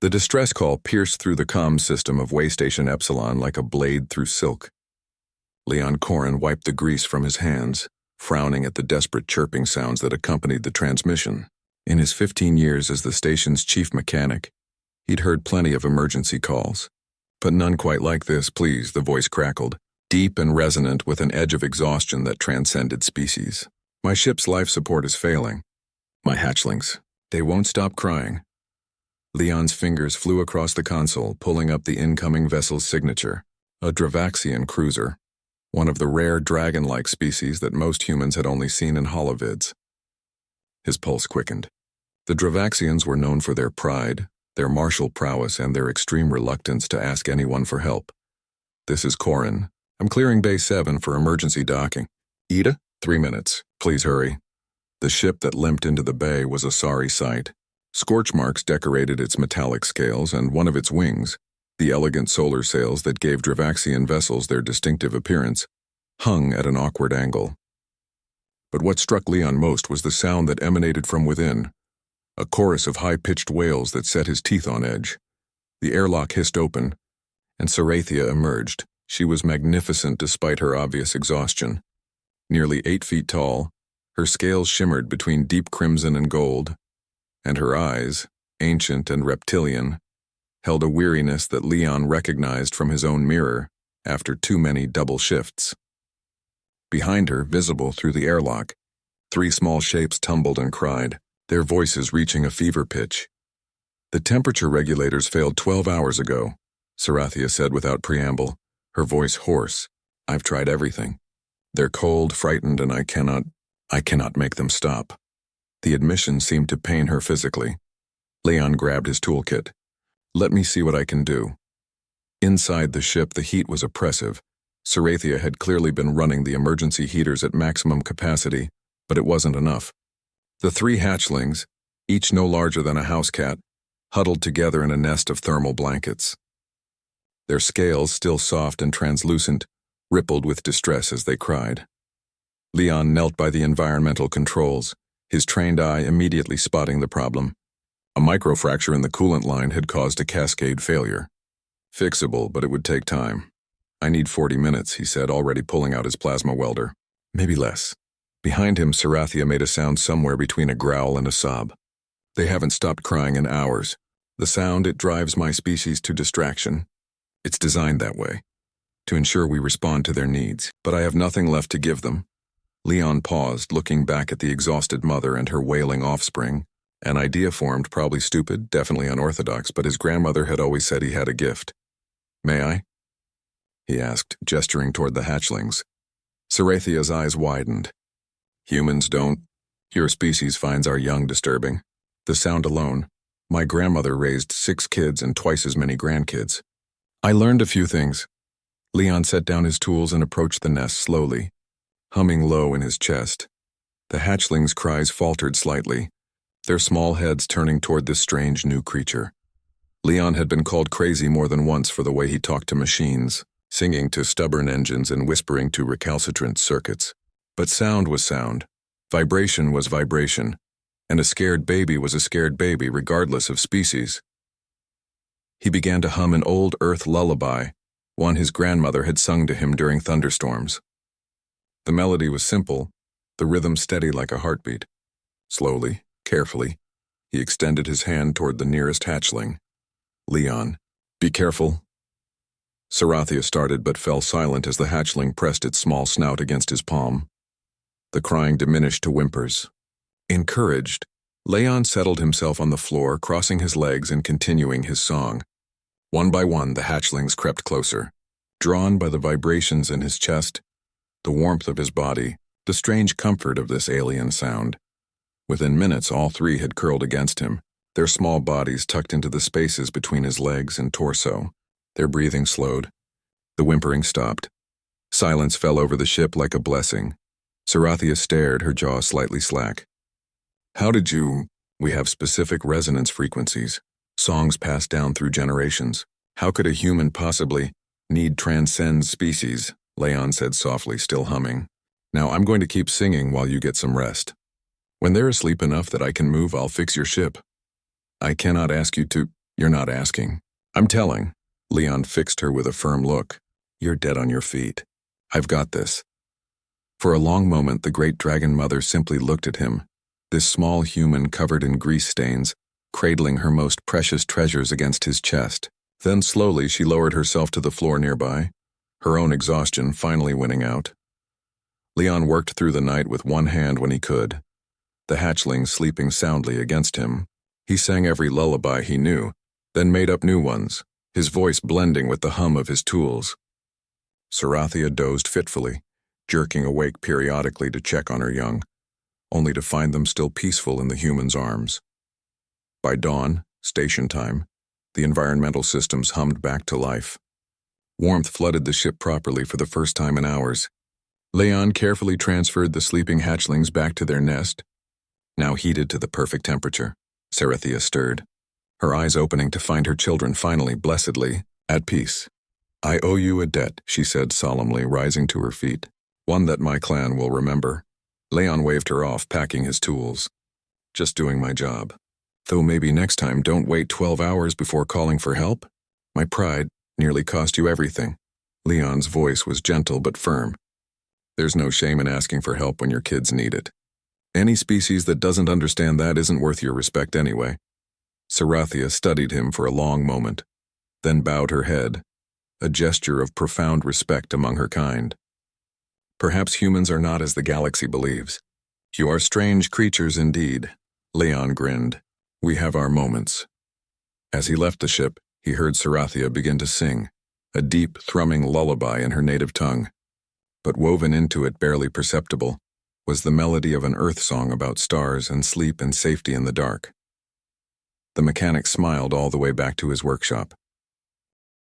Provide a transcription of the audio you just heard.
The distress call pierced through the comms system of Waystation Epsilon like a blade through silk. Leon Corrin wiped the grease from his hands, frowning at the desperate chirping sounds that accompanied the transmission. In his 15 years as the station's chief mechanic, he'd heard plenty of emergency calls. But none quite like this, please, the voice crackled, deep and resonant with an edge of exhaustion that transcended species. My ship's life support is failing. My hatchlings, they won't stop crying. Leon's fingers flew across the console, pulling up the incoming vessel's signature, a Dravaxian cruiser, one of the rare dragon-like species that most humans had only seen in holovids. His pulse quickened. The Dravaxians were known for their pride, their martial prowess, and their extreme reluctance to ask anyone for help. This is Corrin. I'm clearing Bay 7 for emergency docking. Ida, 3 minutes. Please hurry. The ship that limped into the bay was a sorry sight. Scorch marks decorated its metallic scales, and one of its wings, the elegant solar sails that gave Dravaxian vessels their distinctive appearance, hung at an awkward angle. But what struck Leon most was the sound that emanated from within, a chorus of high-pitched wails that set his teeth on edge. The airlock hissed open, and Sarathia emerged. She was magnificent despite her obvious exhaustion. Nearly 8 feet tall, her scales shimmered between deep crimson and gold, and her eyes, ancient and reptilian, held a weariness that Leon recognized from his own mirror after too many double shifts. Behind her, visible through the airlock, 3 small shapes tumbled and cried, their voices reaching a fever pitch. The temperature regulators failed 12 hours ago, Sarathia said without preamble, her voice hoarse. I've tried everything. They're cold, frightened, and I cannot make them stop. The admission seemed to pain her physically. Leon grabbed his toolkit. Let me see what I can do. Inside the ship, the heat was oppressive. Sarathia had clearly been running the emergency heaters at maximum capacity, but it wasn't enough. The 3 hatchlings, each no larger than a house cat, huddled together in a nest of thermal blankets. Their scales, still soft and translucent, rippled with distress as they cried. Leon knelt by the environmental controls, his trained eye immediately spotting the problem. A microfracture in the coolant line had caused a cascade failure. Fixable, but it would take time. I need 40 minutes, he said, already pulling out his plasma welder. Maybe less. Behind him, Sarathia made a sound somewhere between a growl and a sob. They haven't stopped crying in hours. The sound, it drives my species to distraction. It's designed that way, to ensure we respond to their needs. But I have nothing left to give them. Leon paused, looking back at the exhausted mother and her wailing offspring. An idea formed, probably stupid, definitely unorthodox, but his grandmother had always said he had a gift. May I? He asked, gesturing toward the hatchlings. Sarathia's eyes widened. Humans don't. Your species finds our young disturbing. The sound alone. My grandmother raised 6 kids and twice as many grandkids. I learned a few things. Leon set down his tools and approached the nest slowly, humming low in his chest. The hatchlings' cries faltered slightly, their small heads turning toward this strange new creature. Leon had been called crazy more than once for the way he talked to machines, singing to stubborn engines and whispering to recalcitrant circuits. But sound was sound, vibration was vibration, and a scared baby was a scared baby regardless of species. He began to hum an old earth lullaby, one his grandmother had sung to him during thunderstorms. The melody was simple, the rhythm steady like a heartbeat. Slowly, carefully, he extended his hand toward the nearest hatchling. Leon, be careful. Sarathia started but fell silent as the hatchling pressed its small snout against his palm. The crying diminished to whimpers. Encouraged, Leon settled himself on the floor, crossing his legs and continuing his song. One by one, the hatchlings crept closer, drawn by the vibrations in his chest, the warmth of his body, the strange comfort of this alien sound. Within minutes, all 3 had curled against him, their small bodies tucked into the spaces between his legs and torso. Their breathing slowed. The whimpering stopped. Silence fell over the ship like a blessing. Sarathia stared, her jaw slightly slack. How did you... We have specific resonance frequencies, songs passed down through generations. How could a human possibly need transcend species? Leon said softly, still humming. Now I'm going to keep singing while you get some rest. When they're asleep enough that I can move, I'll fix your ship. I cannot ask you to... You're not asking. I'm telling. Leon fixed her with a firm look. You're dead on your feet. I've got this. For a long moment, the great dragon mother simply looked at him, this small human covered in grease stains, cradling her most precious treasures against his chest. Then slowly she lowered herself to the floor nearby, her own exhaustion finally winning out. Leon worked through the night with one hand when he could, the hatchlings sleeping soundly against him. He sang every lullaby he knew, then made up new ones, his voice blending with the hum of his tools. Sarathia dozed fitfully, jerking awake periodically to check on her young, only to find them still peaceful in the human's arms. By dawn, station time, the environmental systems hummed back to life. Warmth flooded the ship properly for the first time in hours. Leon carefully transferred the sleeping hatchlings back to their nest, now heated to the perfect temperature. Sarathia stirred, her eyes opening to find her children finally, blessedly, at peace. I owe you a debt, she said solemnly, rising to her feet. One that my clan will remember. Leon waved her off, packing his tools. Just doing my job. Though maybe next time don't wait 12 hours before calling for help. My pride nearly cost you everything. Leon's voice was gentle but firm. There's no shame in asking for help when your kids need it. Any species that doesn't understand that isn't worth your respect anyway. Sarathia studied him for a long moment, then bowed her head, a gesture of profound respect among her kind. Perhaps humans are not as the galaxy believes. You are strange creatures indeed. Leon grinned. We have our moments. As he left the ship, he heard Sarathia begin to sing, a deep, thrumming lullaby in her native tongue. But woven into it, barely perceptible, was the melody of an earth song about stars and sleep and safety in the dark. The mechanic smiled all the way back to his workshop.